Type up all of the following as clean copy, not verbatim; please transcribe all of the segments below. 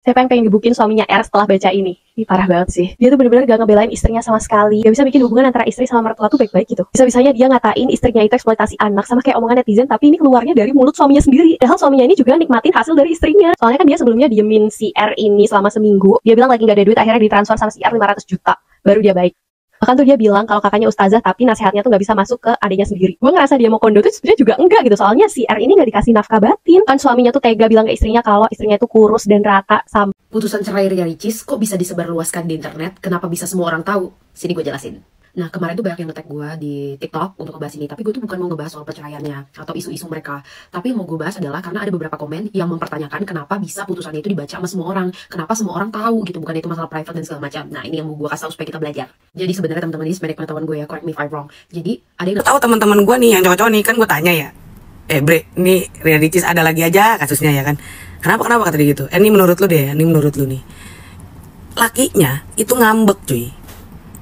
Siapa yang pengen gebukin suaminya R setelah baca ini? Ini parah banget sih. Dia tuh bener-bener gak ngebelain istrinya sama sekali. Gak bisa bikin hubungan antara istri sama mertua tuh baik-baik gitu. Bisa-bisanya dia ngatain istrinya itu eksploitasi anak sama kayak omongan netizen, tapi ini keluarnya dari mulut suaminya sendiri. Padahal suaminya ini juga nikmatin hasil dari istrinya. Soalnya kan dia sebelumnya diemin si R ini selama seminggu. Dia bilang lagi gak ada duit, akhirnya ditransfer sama si R 500 juta. Baru dia baik. Bahkan tuh dia bilang kalau kakaknya ustazah tapi nasihatnya tuh gak bisa masuk ke adiknya sendiri. Gue ngerasa dia mau kondo tuh sebenarnya juga enggak gitu. Soalnya si R ini gak dikasih nafkah batin. Kan suaminya tuh tega bilang ke istrinya kalau istrinya itu kurus dan rata sama. Putusan cerai Ria Ricis kok bisa disebarluaskan di internet? Kenapa bisa semua orang tahu? Sini gue jelasin. Nah, kemarin tuh banyak yang nge-tag gue di TikTok untuk ngebahas ini. Tapi gue tuh bukan mau ngebahas soal perceraiannya atau isu-isu mereka. Tapi yang mau gue bahas adalah karena ada beberapa komen yang mempertanyakan kenapa bisa putusannya itu dibaca sama semua orang. Kenapa semua orang tahu gitu, bukan itu masalah private dan segala macam. Nah, ini yang mau gue kasih tahu supaya kita belajar. Jadi sebenarnya teman-teman ini sebenarnya pengetahuan gue ya, correct me if I'm wrong. Jadi ada yang tahu teman-teman gue nih yang cowok-cowok nih, kan gue tanya ya. Bre, ini Ria Ricis ada lagi aja kasusnya ya kan. Kenapa kata dia gitu? Ini menurut lu deh, ini menurut lu nih. Lakinya itu ngambek cuy.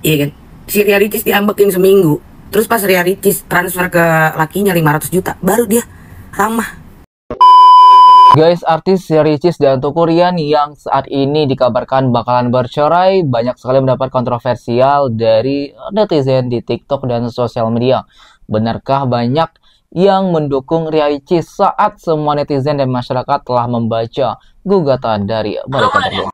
Iya kan? Si Ria Ricis diambekin seminggu. Terus pas Ria Ricis transfer ke lakinya 500 juta, baru dia ramah. Guys, artis Ria Ricis dan Teuku Ryan yang saat ini dikabarkan bakalan bercerai banyak sekali mendapat kontroversial dari netizen di TikTok dan sosial media. Benarkah banyak yang mendukung Ria Ricis saat semua netizen dan masyarakat telah membaca gugatan dari mereka berdua?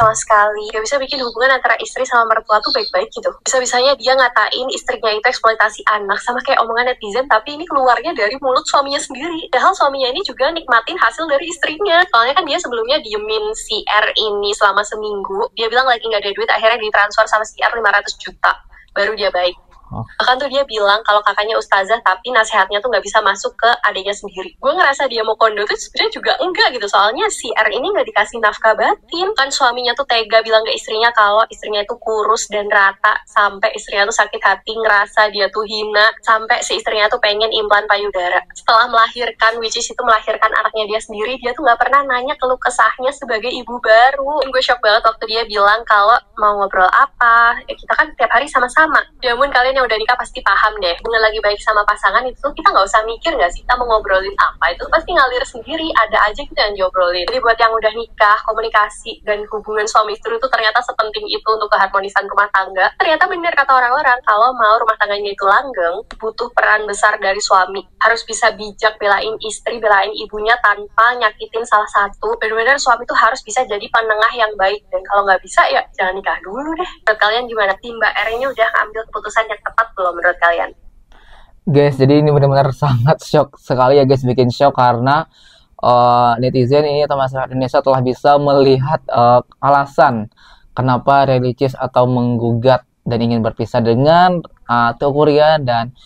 Sama sekali gak bisa bikin hubungan antara istri sama mertua tuh baik-baik gitu. Bisa-bisanya dia ngatain istrinya itu eksploitasi anak sama kayak omongan netizen, tapi ini keluarnya dari mulut suaminya sendiri. Padahal suaminya ini juga nikmatin hasil dari istrinya. Soalnya kan dia sebelumnya diemin si R ini selama seminggu. Dia bilang lagi gak ada duit, akhirnya ditransfer sama si R 500 juta. Baru dia baik. Bahkan tuh dia bilang kalau kakaknya ustazah tapi nasihatnya tuh gak bisa masuk ke adiknya sendiri. Gue ngerasa dia mau kondo tuh sebenarnya juga enggak gitu. Soalnya si R ini gak dikasih nafkah batin. Kan suaminya tuh tega bilang ke istrinya kalau istrinya itu kurus dan rata. Sampai istrinya tuh sakit hati ngerasa dia tuh hina. Sampai si istrinya tuh pengen implan payudara. Setelah melahirkan, which is itu melahirkan anaknya dia sendiri, dia tuh gak pernah nanya keluh kesahnya sebagai ibu baru. Dan gue shock banget waktu dia bilang kalau mau ngobrol apa. Ya kita kan tiap hari sama-sama. Ya ampun, kalian yang udah nikah pasti paham deh. Hubungan lagi baik sama pasangan itu kita nggak usah mikir nggak sih kita mau ngobrolin apa, itu pasti ngalir sendiri, ada aja kita yang diobrolin. Jadi buat yang udah nikah, komunikasi dan hubungan suami istri itu ternyata sepenting itu untuk keharmonisan rumah tangga. Ternyata benar kata orang-orang, kalau mau rumah tangganya itu langgeng, butuh peran besar dari suami. Harus bisa bijak belain istri, belain ibunya tanpa nyakitin salah satu. Benar-benar suami tuh harus bisa jadi penengah yang baik. Dan kalau nggak bisa ya jangan nikah dulu deh. Menurut kalian gimana? Tim Mbak R ini udah ngambil keputusan yang tepat belum menurut kalian? Guys, jadi ini benar-benar sangat shock sekali ya guys, bikin shock karena netizen ini atau masyarakat Indonesia telah bisa melihat alasan kenapa Ria Ricis atau menggugat dan ingin berpisah dengan Teuku Ryan, dan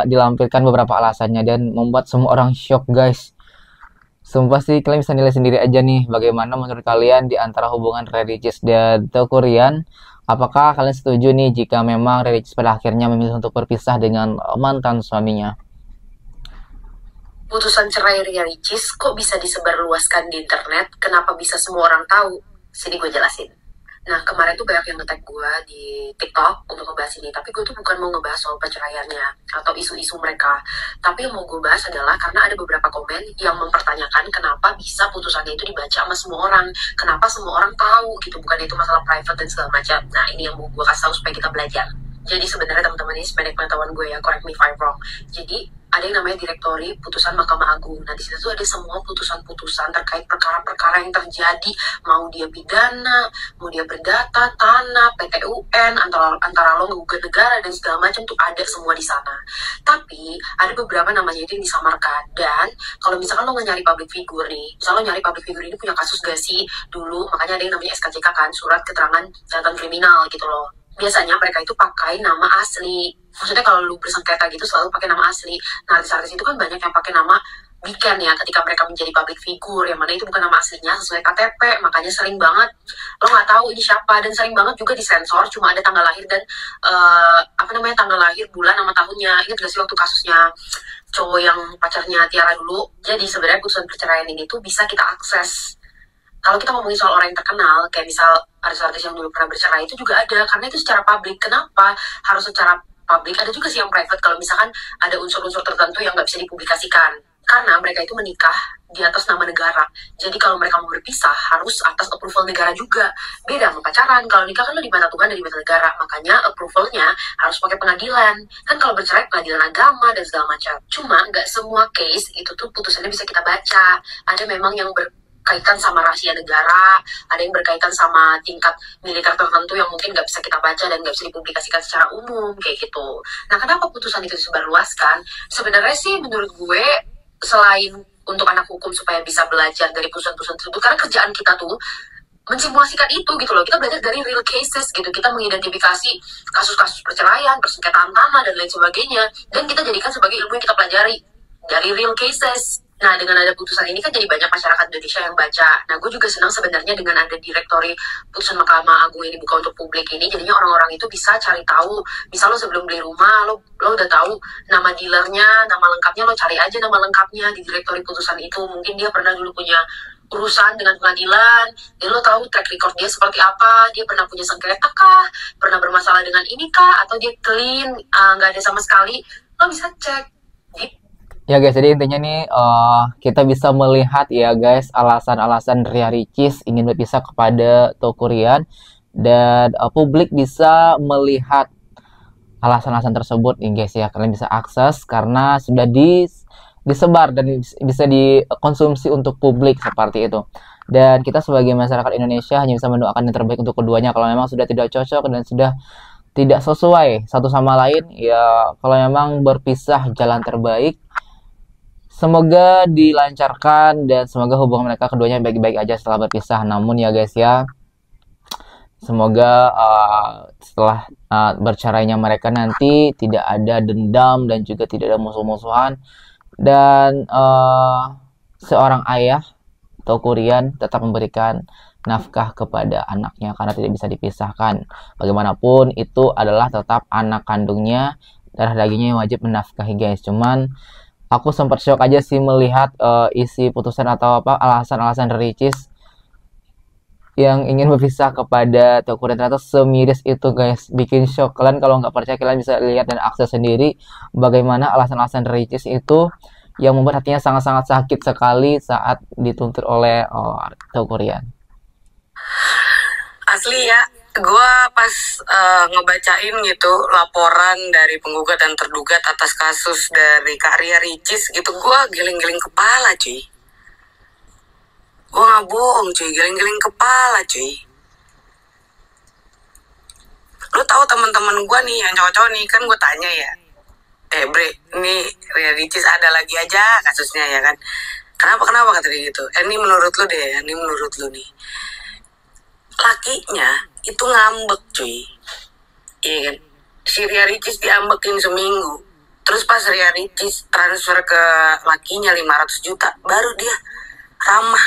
dilampirkan beberapa alasannya dan membuat semua orang shock guys. Sumpah sih, kalian bisa nilai sendiri aja nih bagaimana menurut kalian di antara hubungan Ria Ricis dan Teuku Ryan. Apakah kalian setuju nih jika memang Ria Ricis pada akhirnya memilih untuk berpisah dengan mantan suaminya? Putusan cerai Ria Ricis kok bisa disebarluaskan di internet? Kenapa bisa semua orang tahu? Sini gue jelasin. Nah, kemarin tuh banyak yang nge-tag gue di TikTok untuk ngebahas ini. Tapi gue tuh bukan mau ngebahas soal perceraiannya atau isu-isu mereka. Tapi yang mau gue bahas adalah karena ada beberapa komen yang mempertanyakan kenapa bisa putusannya itu dibaca sama semua orang. Kenapa semua orang tahu gitu, bukan itu masalah private dan segala macam. Nah, ini yang mau gue kasih tahu supaya kita belajar. Jadi sebenarnya teman-teman ini sebenarnya pengetahuan gue ya, correct me if I'm wrong. Jadi ada yang namanya direktori putusan Mahkamah Agung. Nah, di situ tuh ada semua putusan-putusan terkait perkara-perkara yang terjadi, mau dia pidana, mau dia perdata, tanah, PT-UN, antara lo ngegugat negara dan segala macam tuh ada semua di sana. Tapi ada beberapa namanya itu yang disamarkan. Dan kalau misalkan lo nggak nyari public figure nih, misalnya lo nyari public figure ini punya kasus gak sih dulu, makanya ada yang namanya SKCK kan, surat keterangan catatan kriminal gitu loh. Biasanya mereka itu pakai nama asli. Maksudnya kalau lu bersengketa gitu selalu pakai nama asli. Nah, artis-artis itu kan banyak yang pakai nama bikin ya ketika mereka menjadi public figure, yang mana itu bukan nama aslinya sesuai KTP. Makanya sering banget lo nggak tahu ini siapa, dan sering banget juga disensor, cuma ada tanggal lahir dan tanggal lahir, bulan, sama tahunnya. Ingat gak sih waktu kasusnya cowok yang pacarnya Tiara dulu? Jadi sebenarnya putusan perceraian ini tuh bisa kita akses. Kalau kita ngomongin soal orang yang terkenal, kayak misal artis-artis yang dulu pernah bercerai, itu juga ada, karena itu secara publik. Kenapa harus secara publik, ada juga sih yang private kalau misalkan ada unsur-unsur tertentu yang nggak bisa dipublikasikan. Karena mereka itu menikah di atas nama negara. Jadi kalau mereka mau berpisah harus atas approval negara juga. Beda sama pacaran. Kalau nikah kan lo di mata Tuhan dan di mata negara. Makanya approvalnya harus pakai pengadilan. Kan kalau bercerai pengadilan agama dan segala macam. Cuma nggak semua case itu tuh putusannya bisa kita baca. Ada memang yang berkaitan sama rahasia negara, ada yang berkaitan sama tingkat militer tertentu yang mungkin nggak bisa kita baca dan nggak bisa dipublikasikan secara umum kayak gitu. Nah, kenapa putusan itu disebarluaskan? Sebenarnya sih menurut gue, selain untuk anak hukum supaya bisa belajar dari putusan-putusan tersebut, karena kerjaan kita tuh mensimulasikan itu gitu loh. Kita belajar dari real cases gitu, kita mengidentifikasi kasus-kasus perceraian, persengketaan tanah dan lain sebagainya, dan kita jadikan sebagai ilmu yang kita pelajari dari real cases. Nah, dengan ada putusan ini kan jadi banyak masyarakat Indonesia yang baca. Nah, gue juga senang sebenarnya dengan ada direktori putusan Mahkamah Agung ini buka untuk publik ini. Jadinya orang-orang itu bisa cari tahu. Misal lo sebelum beli rumah, lo udah tahu nama dealernya, nama lengkapnya, lo cari aja nama lengkapnya di direktori putusan itu. Mungkin dia pernah dulu punya urusan dengan pengadilan, jadi lo tahu track record dia seperti apa, dia pernah punya sengketa kah, pernah bermasalah dengan ini kah, atau dia clean, nggak ada sama sekali, lo bisa cek. Ya guys, jadi intinya nih kita bisa melihat ya guys alasan-alasan Ria Ricis ingin berpisah kepada Teuku Ryan, dan publik bisa melihat alasan-alasan tersebut nih guys ya. Kalian bisa akses karena sudah disebar dan bisa dikonsumsi untuk publik seperti itu. Dan kita sebagai masyarakat Indonesia hanya bisa mendoakan yang terbaik untuk keduanya. Kalau memang sudah tidak cocok dan sudah tidak sesuai satu sama lain, ya kalau memang berpisah jalan terbaik. Semoga dilancarkan dan semoga hubungan mereka keduanya baik-baik aja setelah berpisah. Namun ya guys ya, semoga setelah bercerainya mereka nanti tidak ada dendam dan juga tidak ada musuh-musuhan. Dan seorang ayah Teuku Ryan tetap memberikan nafkah kepada anaknya karena tidak bisa dipisahkan. Bagaimanapun itu adalah tetap anak kandungnya, darah dagingnya yang wajib menafkahi guys. Cuman aku sempat shock aja sih melihat isi putusan atau apa alasan-alasan Ricis yang ingin berpisah kepada Teuku Ryan. Ternyata semiris itu guys, bikin shock. Kalian kalau nggak percaya kalian bisa lihat dan akses sendiri bagaimana alasan-alasan Ricis itu yang membuat hatinya sangat-sangat sakit sekali saat dituntut oleh Teuku Ryan. Asli ya, gue pas ngebacain gitu laporan dari penggugat dan tergugat atas kasus dari Kak Ria Ricis gitu, gue giling-giling kepala cuy. Gue gak bohong cuy, giling-giling kepala cuy. Lu tahu teman-teman gue nih yang cowok-cowok nih, kan gue tanya ya, Bre, ini Ria Ricis ada lagi aja kasusnya ya kan. Kenapa kata dia gitu? Ini menurut lu deh, ini menurut lu nih. Lakinya itu ngambek cuy, iya kan? Si Ria Ricis diambekin seminggu, terus pas Ria Ricis transfer ke lakinya 500 juta, baru dia ramah.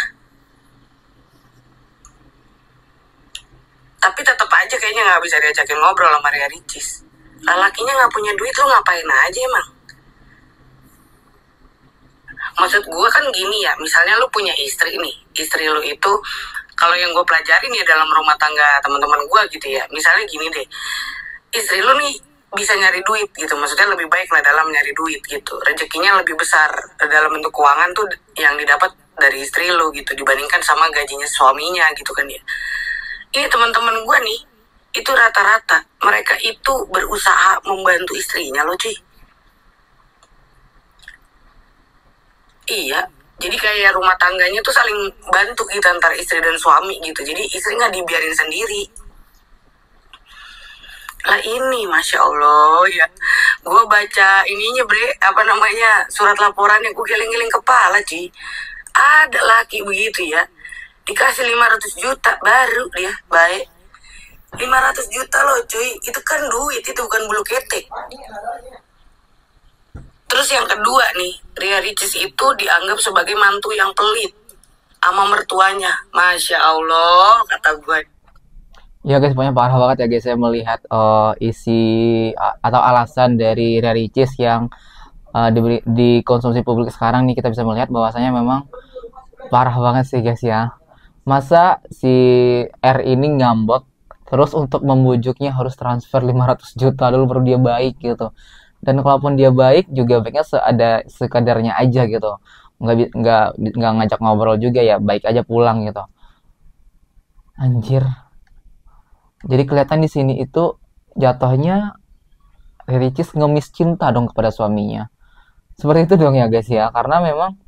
Tapi tetap aja kayaknya nggak bisa diajakin ngobrol sama Ria Ricis. Lakinya nggak punya duit, lu ngapain aja emang? Maksud gue kan gini ya, misalnya lu punya istri nih, istri lu itu, kalau yang gue pelajarin ya dalam rumah tangga teman-teman gue gitu ya, misalnya gini deh, istri lu nih bisa nyari duit gitu, maksudnya lebih baik lah dalam nyari duit gitu, rezekinya lebih besar dalam bentuk keuangan tuh yang didapat dari istri lu gitu dibandingkan sama gajinya suaminya gitu kan ya. Ini teman-teman gue nih, itu rata-rata mereka itu berusaha membantu istrinya loh cuy. Iya, jadi kayak rumah tangganya tuh saling bantu gitu antara istri dan suami gitu. Jadi istri nggak dibiarin sendiri. Lah ini Masya Allah ya, gue baca ininya bre, apa namanya, surat laporan yang gue giling-giling kepala cuy. Ada laki begitu ya, dikasih 500 juta baru dia baik. 500 juta loh cuy, itu kan duit, itu bukan bulu ketek. Terus yang kedua nih, Ria Ricis itu dianggap sebagai mantu yang pelit sama mertuanya. Masya Allah, kata gue. Ya guys, pokoknya parah banget ya guys, saya melihat isi atau alasan dari Ria Ricis yang dikonsumsi publik sekarang nih. Kita bisa melihat bahwasanya memang parah banget sih guys ya. Masa si R ini ngambek Terus untuk membujuknya harus transfer 500 juta dulu baru dia baik gitu. Dan kalaupun dia baik juga baiknya sekadarnya aja gitu. Nggak ngajak ngobrol juga ya, baik aja pulang gitu. Anjir. Jadi kelihatan di sini itu jatuhnya Ricis ngemis cinta dong kepada suaminya. Seperti itu dong ya guys ya, karena memang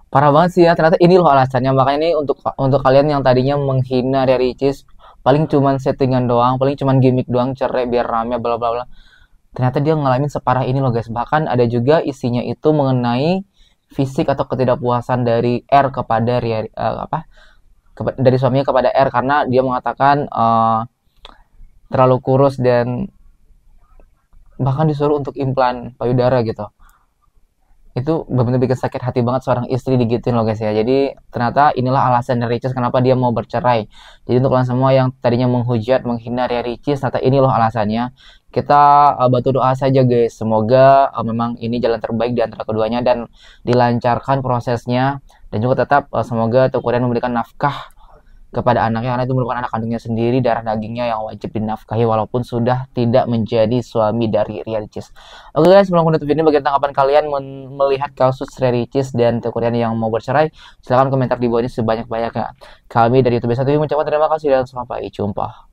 parah banget sih ya. Ternyata ini loh alasannya. Makanya ini untuk kalian yang tadinya menghina Ricis, paling cuman settingan doang, paling cuman gimmick doang, cerai biar rame bla bla bla. Ternyata dia ngalamin separah ini loh guys. Bahkan ada juga isinya itu mengenai fisik atau ketidakpuasan dari R kepada dari suaminya kepada R, karena dia mengatakan terlalu kurus dan bahkan disuruh untuk implan payudara gitu. Itu benar-benar bikin sakit hati banget seorang istri digituin loh guys ya. Jadi ternyata inilah alasan dari Ricis kenapa dia mau bercerai. Jadi untuk kalian semua yang tadinya menghujat, menghina Ricis, ternyata ini loh alasannya. Kita bantu doa saja guys. Semoga memang ini jalan terbaik di antara keduanya dan dilancarkan prosesnya. Dan juga tetap semoga Tukurian memberikan nafkah kepada anaknya, karena itu merupakan anak kandungnya sendiri, darah dagingnya yang wajib dinafkahi walaupun sudah tidak menjadi suami dari Ricis. Oke guys, sebelum menutup ini, bagaimana tanggapan kalian melihat kasus Ricis dan Tukurian yang mau bercerai? Silahkan komentar di bawah ini sebanyak-banyaknya. Kami dari YouTube 1 mengucapkan terima kasih dan sampai jumpa.